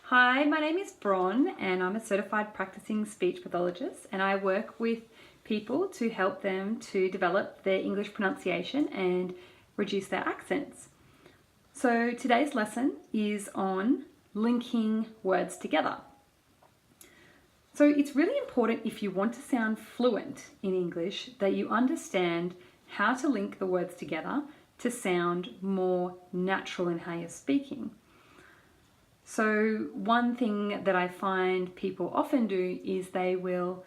Hi, my name is Bron and I'm a certified practicing speech pathologist, and I work with people to help them to develop their English pronunciation and reduce their accents. So today's lesson is on linking words together. So it's really important, if you want to sound fluent in English, that you understand how to link the words together to sound more natural in how you're speaking. So one thing that I find people often do is they will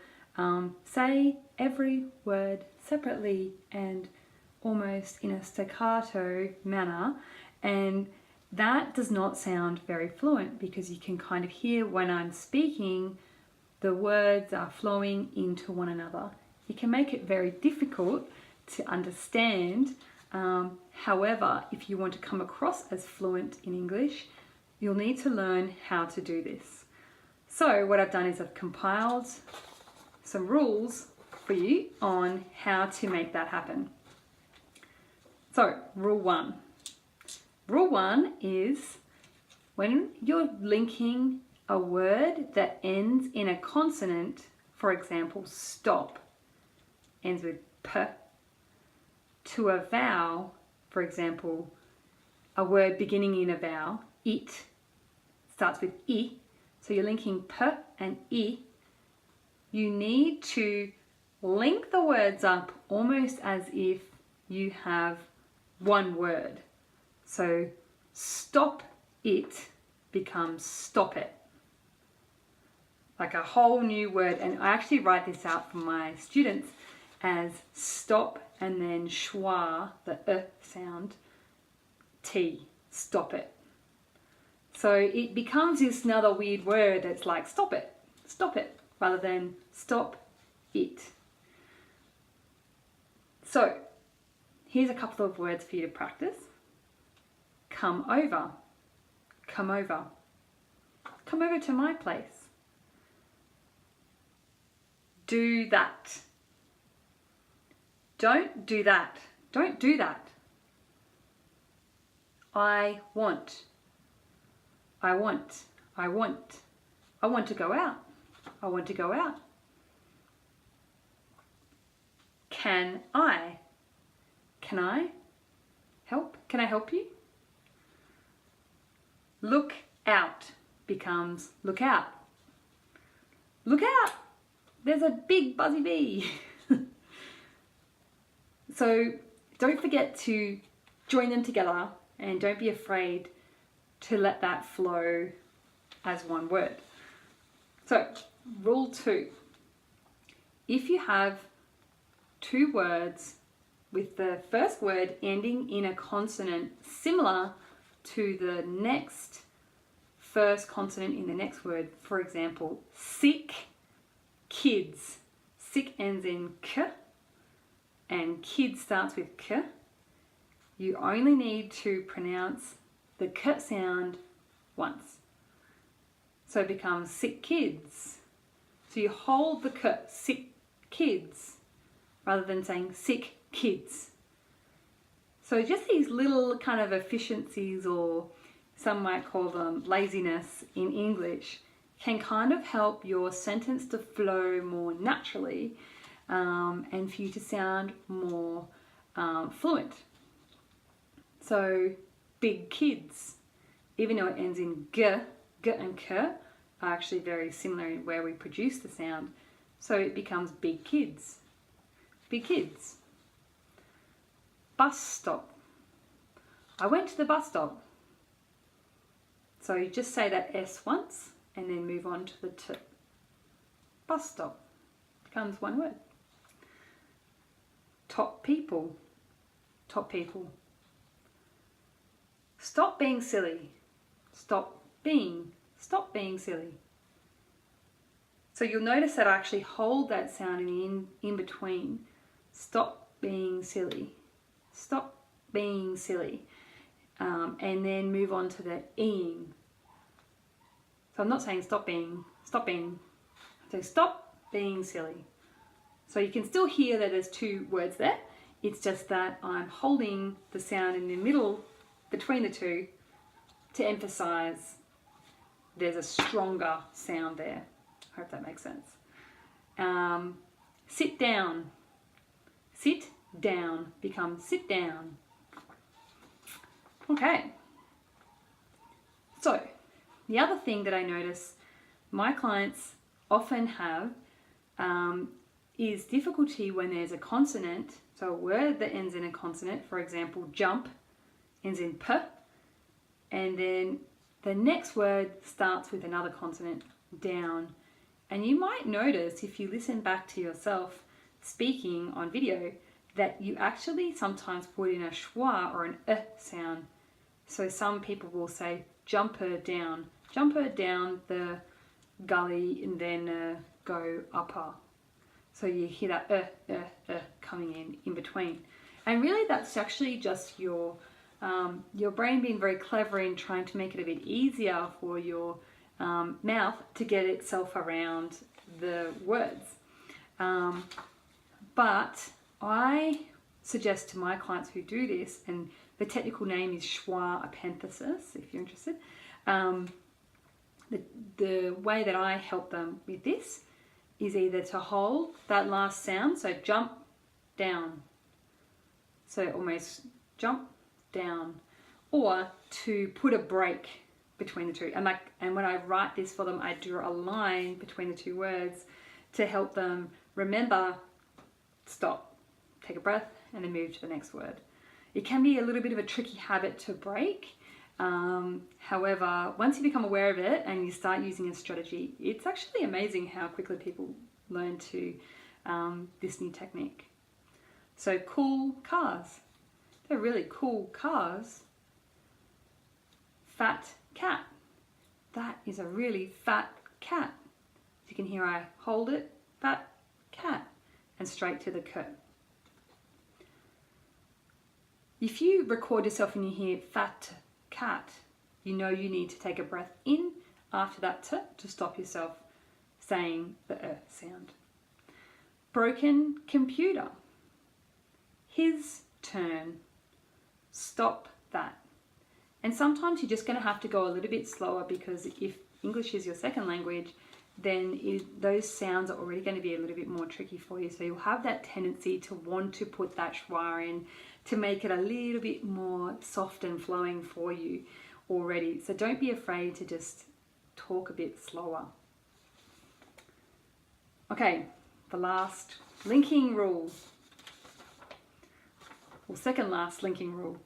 say every word separately and almost in a staccato manner, and that does not sound very fluent, because you can kind of hear when I'm speaking the words are flowing into one another. It can make it very difficult to understand. However, if you want to come across as fluent in English, you'll need to learn how to do this. So what I've done is I've compiled some rules for you on how to make that happen. So rule one. Rule one is when you're linking a word that ends in a consonant, for example, stop ends with p, to a vowel, for example, a word beginning in a vowel, it, starts with I, so you're linking p and I, you need to link the words up almost as if you have one word. So stop it becomes stop it. Like a whole new word, and I actually write this out for my students as stop and then schwa, the sound, T, stop it. So it becomes this another weird word that's like stop it, rather than stop it. So here's a couple of words for you to practice. Come over, come over, come over to my place. Do that. Don't do that. Don't do that. I want. I want. I want. I want to go out. I want to go out. Can I? Can I help? Can I help you? Look out becomes look out. Look out! There's a big buzzy bee. So don't forget to join them together, and don't be afraid to let that flow as one word. So rule two, if you have two words with the first word ending in a consonant similar to the next first consonant in the next word, for example, sick, kids, sick ends in k and kids starts with k, you only need to pronounce the k sound once. So it becomes sick kids. So you hold the k, sick kids, rather than saying sick kids. So just these little kind of efficiencies, or some might call them laziness in English, can kind of help your sentence to flow more naturally, and for you to sound more fluent. So big kids, even though it ends in g, g and k are actually very similar in where we produce the sound. So it becomes big kids. Big kids. Bus stop. I went to the bus stop. So you just say that S once and then move on to the T. Bus stop becomes one word. Top people. Top people. Stop being silly. Stop being silly. So you'll notice that I actually hold that sound in between. Stop being silly. Stop being silly. And then move on to the ing. So I'm not saying stop being. So stop being silly. So you can still hear that there's two words there. It's just that I'm holding the sound in the middle between the two to emphasize there's a stronger sound there. I hope that makes sense. Sit down. Sit down becomes sit down. Okay. So, the other thing that I notice my clients often have is difficulty when there's a consonant. So a word that ends in a consonant, for example, jump, ends in p, and then the next word starts with another consonant, down. And you might notice if you listen back to yourself speaking on video that you actually sometimes put in a schwa or an sound. So some people will say jumper down the gully and then go upper. So you hear that coming in between. And really that's actually just your brain being very clever in trying to make it a bit easier for your mouth to get itself around the words. But I suggest to my clients who do this, and the technical name is schwa epenthesis, if you're interested. The way that I help them with this is either to hold that last sound, so jump, down. So almost jump, down. Or to put a break between the two. And when I write this for them, I draw a line between the two words to help them remember, stop, take a breath, and then move to the next word. It can be a little bit of a tricky habit to break. However, once you become aware of it and you start using a strategy, it's actually amazing how quickly people learn to this new technique. So cool cars. They're really cool cars. Fat cat. That is a really fat cat. As you can hear, I hold it, fat cat, and straight to the k. If you record yourself and you hear fat cat, you know you need to take a breath in after that t to stop yourself saying the sound. Broken computer. His turn. Stop that. And sometimes you're just going to have to go a little bit slower, because if English is your second language, then those sounds are already going to be a little bit more tricky for you. So you'll have that tendency to want to put that schwa in to make it a little bit more soft and flowing for you already. So don't be afraid to just talk a bit slower. Okay, the last linking rule, or second last linking rule.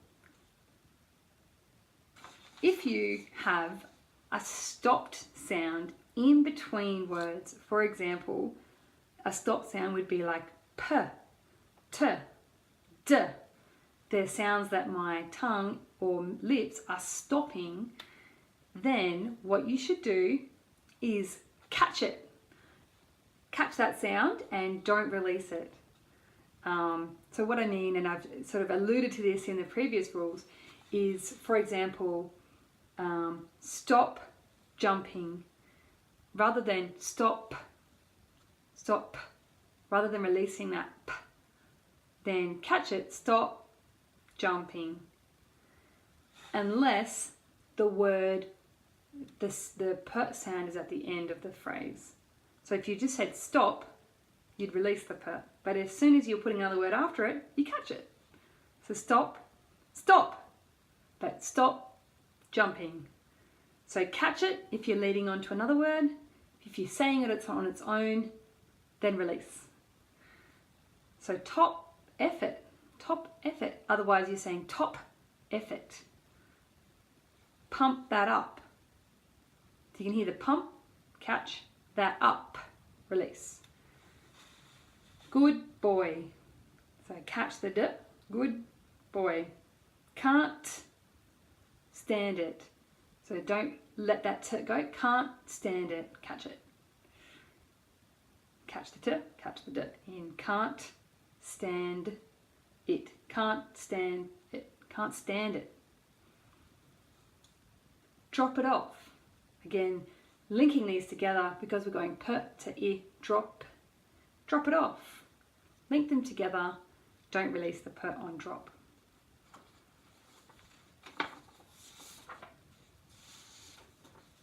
If you have a stopped sound in between words, for example, a stopped sound would be like p, t, d. They're sounds that my tongue or lips are stopping. Then what you should do is catch it. Catch that sound and don't release it. So what I mean, and I've sort of alluded to this in the previous rules, is, for example, stop jumping. Rather than stop, rather than releasing that p, then catch it, stop jumping. Unless the word, the p sound is at the end of the phrase. So if you just said stop, you'd release the p. But as soon as you're putting another word after it, you catch it. So stop, stop, but stop jumping. So catch it if you're leading on to another word. If you're saying it on its own, then release. So top effort. Otherwise you're saying top effort. Pump that up. So you can hear the pump, catch that up, release. Good boy. So catch the d, good boy. Can't stand it. So don't let that t go. Can't stand it. Catch it. Catch the t, catch the d. In can't stand it. Can't stand it. Can't stand it. Drop it off. Again, linking these together because we're going p to I, drop. Drop it off. Link them together. Don't release the p on drop.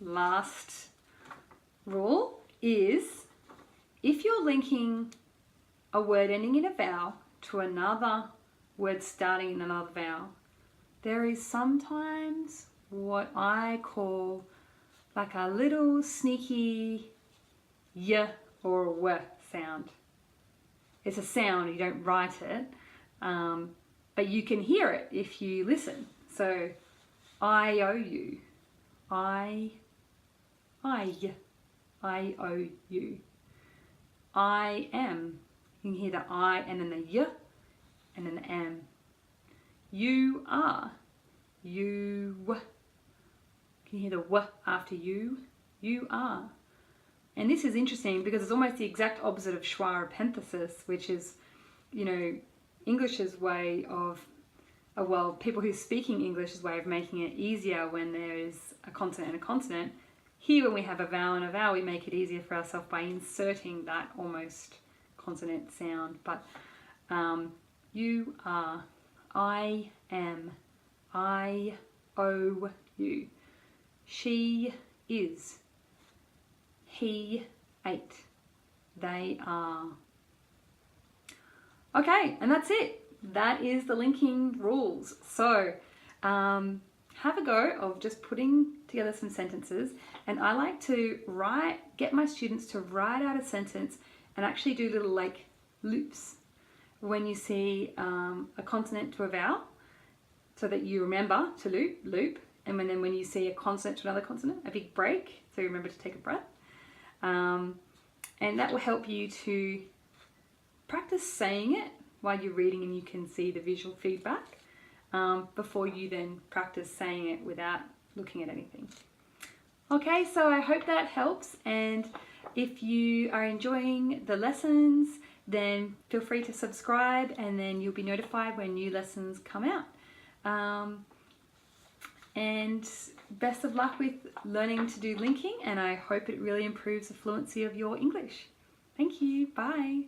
last rule is if you're linking a word ending in a vowel to another word starting in another vowel, there is sometimes what I call like a little sneaky y or a w sound. It's a sound, you don't write it, but you can hear it if you listen. So, I owe you, I owe you. I am, you can hear the I and then the y and then the am. You are, you, can you hear the w after you? You are. And this is interesting because it's almost the exact opposite of schwa epenthesis, which is, you know, English's way of, well, people who are speaking English's way of making it easier when there is a consonant and a consonant. Here, when we have a vowel and a vowel, we make it easier for ourselves by inserting that almost consonant sound. But you are, I am, I owe you. She is, he ate, they are. Okay, and that's it. That is the linking rules. So have a go of just putting together some sentences, and I like to get my students to write out a sentence and actually do little like loops when you see a consonant to a vowel, so that you remember to loop, and then when you see a consonant to another consonant, a big break, so you remember to take a breath. And that will help you to practice saying it while you're reading and you can see the visual feedback before you then practice saying it without looking at anything. Okay, so I hope that helps, and if you are enjoying the lessons, then feel free to subscribe and then you'll be notified when new lessons come out. And best of luck with learning to do linking, and I hope it really improves the fluency of your English. Thank you. Bye.